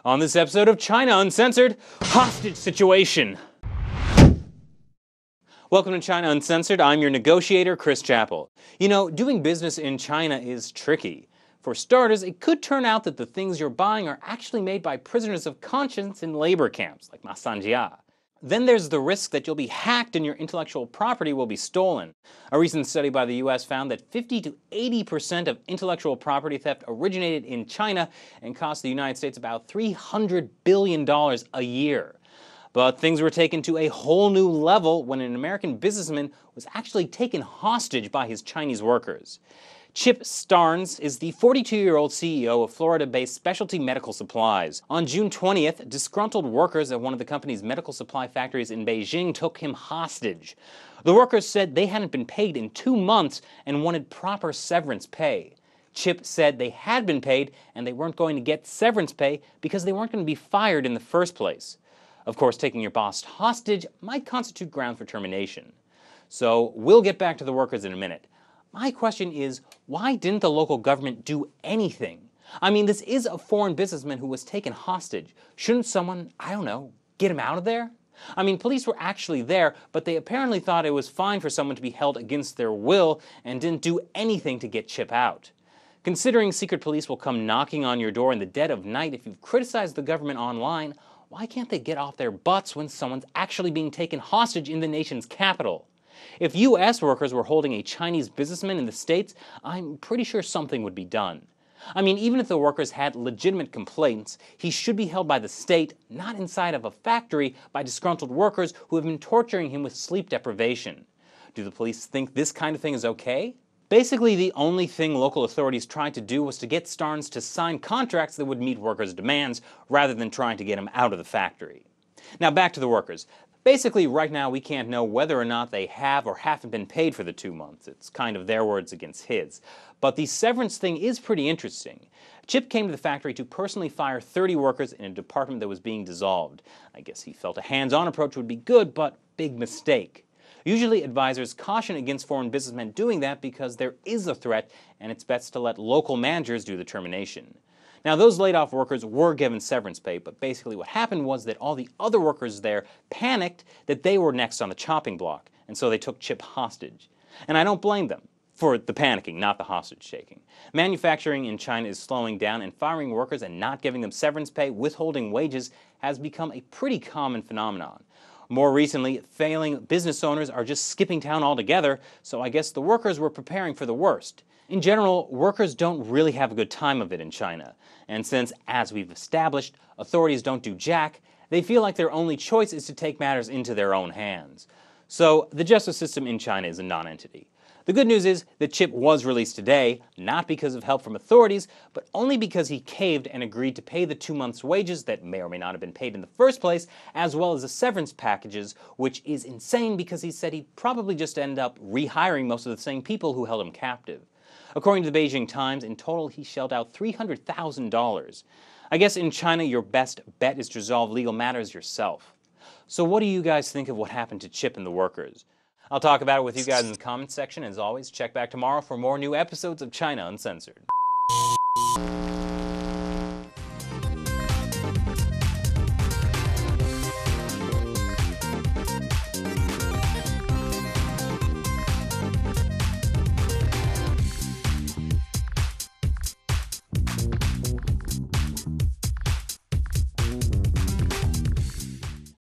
On this episode of China Uncensored, hostage situation. Welcome to China Uncensored. I'm your negotiator, Chris Chappell. You know, doing business in China is tricky. For starters, it could turn out that the things you're buying are actually made by prisoners of conscience in labor camps, like Masanjia. Then there's the risk that you'll be hacked and your intellectual property will be stolen. A recent study by the US found that 50 to 80% of intellectual property theft originated in China and cost the United States about $300 billion a year. But things were taken to a whole new level when an American businessman was actually taken hostage by his Chinese workers. Chip Starnes is the 42-year-old CEO of Florida-based Specialty Medical Supplies. On June 20th, disgruntled workers at one of the company's medical supply factories in Beijing took him hostage. The workers said they hadn't been paid in 2 months and wanted proper severance pay. Chip said they had been paid and they weren't going to get severance pay because they weren't going to be fired in the first place. Of course, taking your boss hostage might constitute grounds for termination. So we'll get back to the workers in a minute. My question is, why didn't the local government do anything? I mean, this is a foreign businessman who was taken hostage. Shouldn't someone, I don't know, get him out of there? I mean, police were actually there, but they apparently thought it was fine for someone to be held against their will and didn't do anything to get Chip out. Considering secret police will come knocking on your door in the dead of night if you've criticized the government online, why can't they get off their butts when someone's actually being taken hostage in the nation's capital? If U.S. workers were holding a Chinese businessman in the States, I'm pretty sure something would be done. I mean, even if the workers had legitimate complaints, he should be held by the state, not inside of a factory by disgruntled workers who have been torturing him with sleep deprivation. Do the police think this kind of thing is okay? Basically, the only thing local authorities tried to do was to get Starnes to sign contracts that would meet workers' demands, rather than trying to get him out of the factory. Now back to the workers. Basically, right now we can't know whether or not they have or haven't been paid for the 2 months. It's kind of their words against his. But the severance thing is pretty interesting. Chip came to the factory to personally fire 30 workers in a department that was being dissolved. I guess he felt a hands-on approach would be good, but big mistake. Usually advisors caution against foreign businessmen doing that because there is a threat and it's best to let local managers do the termination. Now, those laid-off workers were given severance pay, but basically what happened was that all the other workers there panicked that they were next on the chopping block, and so they took Chip hostage. And I don't blame them for the panicking, not the hostage taking. Manufacturing in China is slowing down, and firing workers and not giving them severance pay, withholding wages, has become a pretty common phenomenon. More recently, failing business owners are just skipping town altogether, so I guess the workers were preparing for the worst. In general, workers don't really have a good time of it in China. And since, as we've established, authorities don't do jack, they feel like their only choice is to take matters into their own hands. So the justice system in China is a non-entity. The good news is that Chip was released today, not because of help from authorities, but only because he caved and agreed to pay the 2 months' wages that may or may not have been paid in the first place, as well as the severance packages, which is insane because he said he'd probably just end up rehiring most of the same people who held him captive. According to the Beijing Times, in total he shelled out $300,000. I guess in China your best bet is to resolve legal matters yourself. So what do you guys think of what happened to Chip and the workers? I'll talk about it with you guys in the comments section. As always, check back tomorrow for more new episodes of China Uncensored.